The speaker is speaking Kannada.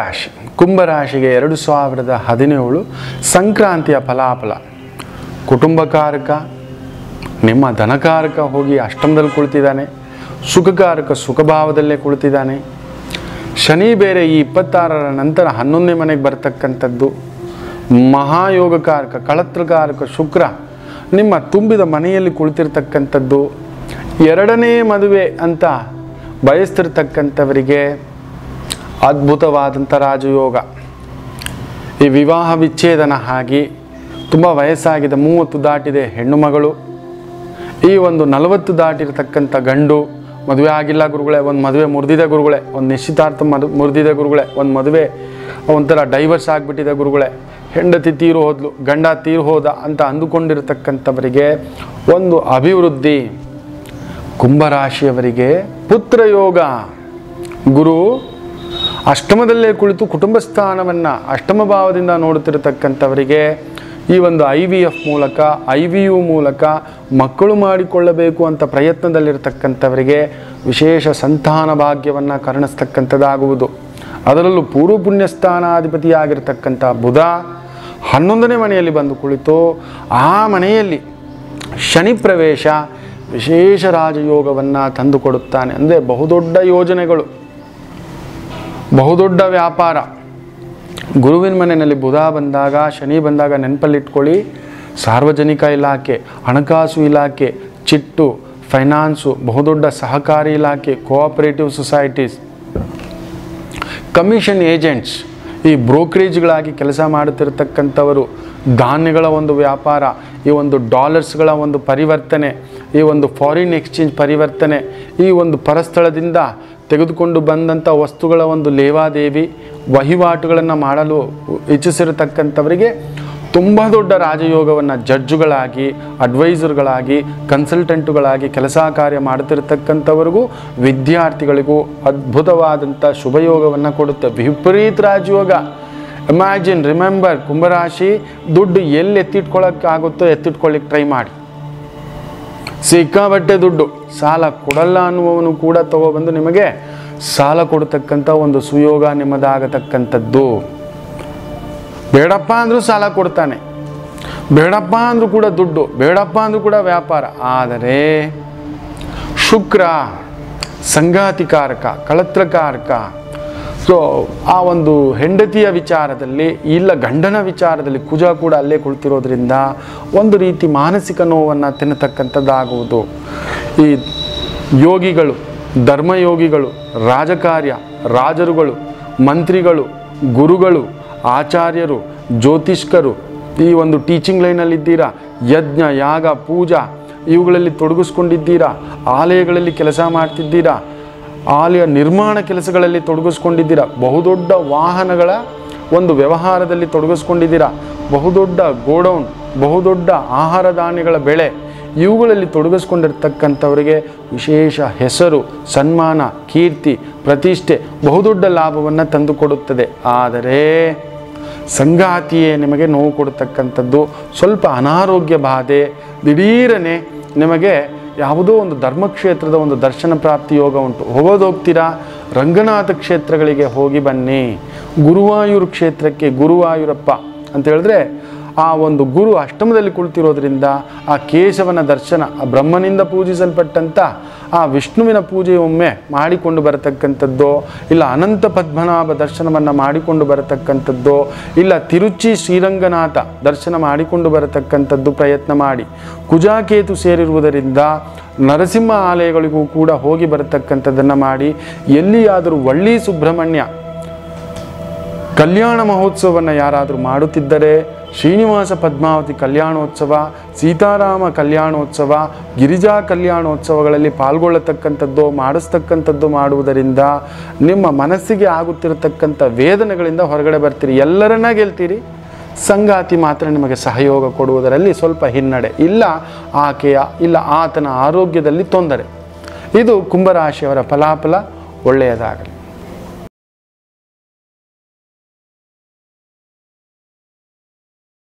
ಕುಂಭರಾಶಿ. ಕುಂಭರಾಶಿಗೆ 2017 ಸಂಕ್ರಾಂತಿಯ ಫಲಾಫಲ. ಕುಟುಂಬಕಾರಕ, ನಿಮ್ಮ ಧನಕಾರಕ ಹೋಗಿ ಅಷ್ಟಮದಲ್ಲಿ ಕುಳಿತಿದ್ದಾನೆ. ಸುಖಕಾರಕ ಸುಖಭಾವದಲ್ಲೇ ಕುಳಿತಿದ್ದಾನೆ. ಶನಿ ಬೇರೆ ಈ 26ರ ನಂತರ 11ನೇ ಮನೆಗೆ ಬರ್ತಕ್ಕಂಥದ್ದು. ಮಹಾಯೋಗಕಾರಕ ಕಳತ್ರಕಾರಕ ಶುಕ್ರ ನಿಮ್ಮ ತುಂಬಿದ ಮನೆಯಲ್ಲಿ ಕುಳಿತಿರ್ತಕ್ಕಂಥದ್ದು. 2ನೇ ಮದುವೆ ಅಂತ ಬಯಸ್ತಿರ್ತಕ್ಕಂಥವರಿಗೆ ಅದ್ಭುತವಾದಂಥ ರಾಜಯೋಗ. ಈ ವಿವಾಹ ವಿಚ್ಛೇದನ ಆಗಿ ತುಂಬ ವಯಸ್ಸಾಗಿದೆ, 30 ದಾಟಿದೆ ಹೆಣ್ಣು ಮಗಳು, ಈ ಒಂದು 40 ದಾಟಿರ್ತಕ್ಕಂಥ ಗಂಡು, ಮದುವೆ ಆಗಿಲ್ಲ ಗುರುಗಳೇ, ಒಂದು ಮದುವೆ ಮುರಿದಿದೆ ಗುರುಗಳೇ, ಒಂದು ನಿಶ್ಚಿತಾರ್ಥ ಮುರಿದಿದೆ ಗುರುಗಳೇ, ಒಂದು ಮದುವೆ ಒಂಥರ ಡೈವರ್ಸ್ ಆಗಿಬಿಟ್ಟಿದೆ ಗುರುಗಳೇ, ಹೆಂಡತಿ ತೀರು ಹೋದ್ಲು, ಗಂಡ ತೀರು ಹೋದ ಅಂತ ಅಂದುಕೊಂಡಿರ್ತಕ್ಕಂಥವರಿಗೆ ಒಂದು ಅಭಿವೃದ್ಧಿ. ಕುಂಭರಾಶಿಯವರಿಗೆ ಪುತ್ರಯೋಗ. ಗುರು ಅಷ್ಟಮದಲ್ಲೇ ಕುಳಿತು ಕುಟುಂಬ ಸ್ಥಾನವನ್ನು ಅಷ್ಟಮ ಭಾವದಿಂದ ನೋಡುತ್ತಿರತಕ್ಕಂಥವರಿಗೆ ಈ ಒಂದು IVF ಮೂಲಕ IVU ಮೂಲಕ ಮಕ್ಕಳು ಮಾಡಿಕೊಳ್ಳಬೇಕು ಅಂತ ಪ್ರಯತ್ನದಲ್ಲಿರ್ತಕ್ಕಂಥವರಿಗೆ ವಿಶೇಷ ಸಂತಾನ ಭಾಗ್ಯವನ್ನು ಕರುಣಿಸ್ತಕ್ಕಂಥದ್ದಾಗುವುದು. ಅದರಲ್ಲೂ ಪೂರ್ವ ಪುಣ್ಯಸ್ಥಾನಾಧಿಪತಿಯಾಗಿರ್ತಕ್ಕಂಥ ಬುಧ 11ನೇ ಮನೆಯಲ್ಲಿ ಬಂದು ಕುಳಿತು ಆ ಮನೆಯಲ್ಲಿ ಶನಿ ಪ್ರವೇಶ ವಿಶೇಷ ರಾಜಯೋಗವನ್ನು ತಂದುಕೊಡುತ್ತಾನೆ. ಅಂದರೆ ಬಹುದೊಡ್ಡ ಯೋಜನೆಗಳು, ಬಹುದೊಡ್ಡ ವ್ಯಾಪಾರ. ಗುರುವಿನ ಮನೆಯಲ್ಲಿ ಬುಧ ಬಂದಾಗ, ಶನಿ ಬಂದಾಗ ನೆನಪಲ್ಲಿಟ್ಕೊಳ್ಳಿ, ಸಾರ್ವಜನಿಕ ಇಲಾಖೆ, ಹಣಕಾಸು ಇಲಾಖೆ, ಚಿಟ್ಟು, ಫೈನಾನ್ಸು, ಬಹುದೊಡ್ಡ ಸಹಕಾರಿ ಇಲಾಖೆ, ಕೋಆಪರೇಟಿವ್ ಸೊಸೈಟೀಸ್, ಕಮಿಷನ್ ಏಜೆಂಟ್ಸ್, ಈ ಬ್ರೋಕರೇಜ್ಗಳಾಗಿ ಕೆಲಸ ಮಾಡುತ್ತಿರತಕ್ಕಂಥವರು, ಧಾನ್ಯಗಳ ಒಂದು ವ್ಯಾಪಾರ, ಈ ಒಂದು ಡಾಲರ್ಸ್ಗಳ ಒಂದು ಪರಿವರ್ತನೆ, ಈ ಒಂದು ಫಾರಿನ್ ಎಕ್ಸ್ಚೇಂಜ್ ಪರಿವರ್ತನೆ, ಈ ಒಂದು ಪರಸ್ಥಳದಿಂದ ತೆಗೆದುಕೊಂಡು ಬಂದಂಥ ವಸ್ತುಗಳ ಒಂದು ಲೇವಾದೇವಿ ವಹಿವಾಟುಗಳನ್ನು ಮಾಡಲು ಇಚ್ಛಿಸಿರತಕ್ಕಂಥವರಿಗೆ ತುಂಬ ದೊಡ್ಡ ರಾಜಯೋಗವನ್ನು ಜಡ್ಜುಗಳಾಗಿ, ಅಡ್ವೈಸರ್ಗಳಾಗಿ, ಕನ್ಸಲ್ಟೆಂಟುಗಳಾಗಿ ಕೆಲಸ ಕಾರ್ಯ ಮಾಡುತ್ತಿರತಕ್ಕಂಥವರಿಗೂ ವಿದ್ಯಾರ್ಥಿಗಳಿಗೂ ಅದ್ಭುತವಾದಂಥ ಶುಭಯೋಗವನ್ನು ಕೊಡುತ್ತೆ. ವಿಪರೀತ ರಾಜಯೋಗ. ಇಮ್ಯಾಜಿನ್, ರಿಮೆಂಬರ್, ಕುಂಭರಾಶಿ ದುಡ್ಡು ಎಲ್ಲಿ ಎತ್ತಿಟ್ಕೊಳ್ಳೋಕ್ಕಾಗುತ್ತೋ ಎತ್ತಿಟ್ಕೊಳ್ಳಿಕ್ಕೆ ಟ್ರೈ ಮಾಡಿ. ಸಿಕ್ಕಾಬಟ್ಟೆ ದುಡ್ಡು, ಸಾಲ ಕೊಡಲ್ಲ ಅನ್ನುವವನು ಕೂಡ ತಗೊಬಂದು ನಿಮಗೆ ಸಾಲ ಕೊಡ್ತಕ್ಕಂಥ ಒಂದು ಸುಯೋಗ ನಿಮ್ಮದಾಗತಕ್ಕಂಥದ್ದು. ಬೇಡಪ್ಪ ಅಂದರೂ ಸಾಲ ಕೊಡ್ತಾನೆ, ಬೇಡಪ್ಪ ಅಂದರೂ ಕೂಡ ದುಡ್ಡು, ಬೇಡಪ್ಪ ಅಂದರೂ ಕೂಡ ವ್ಯಾಪಾರ. ಆದರೆ ಶುಕ್ರ ಸಂಗಾತಿಕಾರಕ, ಕಳತ್ರಕಾರಕ. ಸೊ ಆ ಒಂದು ಹೆಂಡತಿಯ ವಿಚಾರದಲ್ಲಿ, ಇಲ್ಲ ಗಂಡನ ವಿಚಾರದಲ್ಲಿ ಕುಜ ಕೂಡ ಅಲ್ಲೇ ಕುಳಿತಿರೋದ್ರಿಂದ ಒಂದು ರೀತಿ ಮಾನಸಿಕ ನೋವನ್ನು ತಿನ್ನತಕ್ಕಂಥದ್ದಾಗುವುದು. ಈ ಯೋಗಿಗಳು, ಧರ್ಮಯೋಗಿಗಳು, ರಾಜಕಾರ್ಯ, ರಾಜರುಗಳು, ಮಂತ್ರಿಗಳು, ಗುರುಗಳು, ಆಚಾರ್ಯರು, ಜ್ಯೋತಿಷ್ಕರು, ಈ ಒಂದು ಟೀಚಿಂಗ್ ಲೈನಲ್ಲಿದ್ದೀರಾ, ಯಜ್ಞ ಯಾಗ ಪೂಜಾ ಇವುಗಳಲ್ಲಿ ತೊಡಗಿಸ್ಕೊಂಡಿದ್ದೀರಾ, ಆಲಯಗಳಲ್ಲಿ ಕೆಲಸ ಮಾಡ್ತಿದ್ದೀರಾ, ಆಲಯ ನಿರ್ಮಾಣ ಕೆಲಸಗಳಲ್ಲಿ ತೊಡಗಿಸ್ಕೊಂಡಿದ್ದೀರಾ, ಬಹುದೊಡ್ಡ ವಾಹನಗಳ ಒಂದು ವ್ಯವಹಾರದಲ್ಲಿ ತೊಡಗಿಸ್ಕೊಂಡಿದ್ದೀರಾ, ಬಹುದೊಡ್ಡ ಗೋಡೌನ್, ಬಹುದೊಡ್ಡ ಆಹಾರ ಧಾನ್ಯಗಳ ಬೆಳೆ ಇವುಗಳಲ್ಲಿ ತೊಡಗಿಸ್ಕೊಂಡಿರ್ತಕ್ಕಂಥವರಿಗೆ ವಿಶೇಷ ಹೆಸರು, ಸನ್ಮಾನ, ಕೀರ್ತಿ, ಪ್ರತಿಷ್ಠೆ, ಬಹುದೊಡ್ಡ ಲಾಭವನ್ನು ತಂದುಕೊಡುತ್ತದೆ. ಆದರೆ ಸಂಗಾತಿಯೇ ನಿಮಗೆ ನೋವು ಕೊಡ್ತಕ್ಕಂಥದ್ದು. ಸ್ವಲ್ಪ ಅನಾರೋಗ್ಯ ಬಾಧೆ, ದಿಢೀರನೆ ನಿಮಗೆ ಯಾವುದೋ ಒಂದು ಧರ್ಮಕ್ಷೇತ್ರದ ಒಂದು ದರ್ಶನ ಪ್ರಾಪ್ತಿ ಯೋಗ ಉಂಟು. ಹೋಗ್ತೀರಾ, ರಂಗನಾಥ ಕ್ಷೇತ್ರಗಳಿಗೆ ಹೋಗಿ ಬನ್ನಿ. ಗುರುವಾಯೂರು ಕ್ಷೇತ್ರಕ್ಕೆ, ಗುರುವಾಯೂರಪ್ಪ ಅಂತ ಹೇಳಿದ್ರೆ ಆ ಒಂದು ಗುರು ಅಷ್ಟಮದಲ್ಲಿ ಕುಳಿತಿರೋದ್ರಿಂದ ಆ ಕೇಶವನ ದರ್ಶನ, ಆ ಬ್ರಹ್ಮನಿಂದ ಪೂಜಿಸಲ್ಪಟ್ಟಂಥ ಆ ವಿಷ್ಣುವಿನ ಪೂಜೆ ಒಮ್ಮೆ ಮಾಡಿಕೊಂಡು ಬರತಕ್ಕಂಥದ್ದು, ಇಲ್ಲ ಅನಂತ ಪದ್ಮನಾಭ ದರ್ಶನವನ್ನು ಮಾಡಿಕೊಂಡು ಬರತಕ್ಕಂಥದ್ದು, ಇಲ್ಲ ತಿರುಚಿ ಶ್ರೀರಂಗನಾಥ ದರ್ಶನ ಮಾಡಿಕೊಂಡು ಬರತಕ್ಕಂಥದ್ದು ಪ್ರಯತ್ನ ಮಾಡಿ. ಕುಜಾಕೇತು ಸೇರಿರುವುದರಿಂದ ನರಸಿಂಹ ಆಲಯಗಳಿಗೂ ಕೂಡ ಹೋಗಿ ಬರತಕ್ಕಂಥದ್ದನ್ನು ಮಾಡಿ. ಎಲ್ಲಿಯಾದರೂ ವಳ್ಳಿ ಸುಬ್ರಹ್ಮಣ್ಯ ಕಲ್ಯಾಣ ಮಹೋತ್ಸವವನ್ನು ಯಾರಾದರೂ ಮಾಡುತ್ತಿದ್ದರೆ, ಶ್ರೀನಿವಾಸ ಪದ್ಮಾವತಿ ಕಲ್ಯಾಣೋತ್ಸವ, ಸೀತಾರಾಮ ಕಲ್ಯಾಣೋತ್ಸವ, ಗಿರಿಜಾ ಕಲ್ಯಾಣೋತ್ಸವಗಳಲ್ಲಿ ಪಾಲ್ಗೊಳ್ಳತಕ್ಕಂಥದ್ದು, ಮಾಡಿಸ್ತಕ್ಕಂಥದ್ದು ಮಾಡುವುದರಿಂದ ನಿಮ್ಮ ಮನಸ್ಸಿಗೆ ಆಗುತ್ತಿರತಕ್ಕಂಥ ವೇದನೆಗಳಿಂದ ಹೊರಗಡೆ ಬರ್ತೀರಿ, ಎಲ್ಲರನ್ನ ಗೆಲ್ತೀರಿ. ಸಂಗಾತಿ ಮಾತ್ರ ನಿಮಗೆ ಸಹಯೋಗ ಕೊಡುವುದರಲ್ಲಿ ಸ್ವಲ್ಪ ಹಿನ್ನಡೆ, ಇಲ್ಲ ಆಕೆಯ ಇಲ್ಲ ಆತನ ಆರೋಗ್ಯದಲ್ಲಿ ತೊಂದರೆ. ಇದು ಕುಂಭರಾಶಿಯವರ ಫಲಾಫಲ. ಒಳ್ಳೆಯದಾಗಲಿ.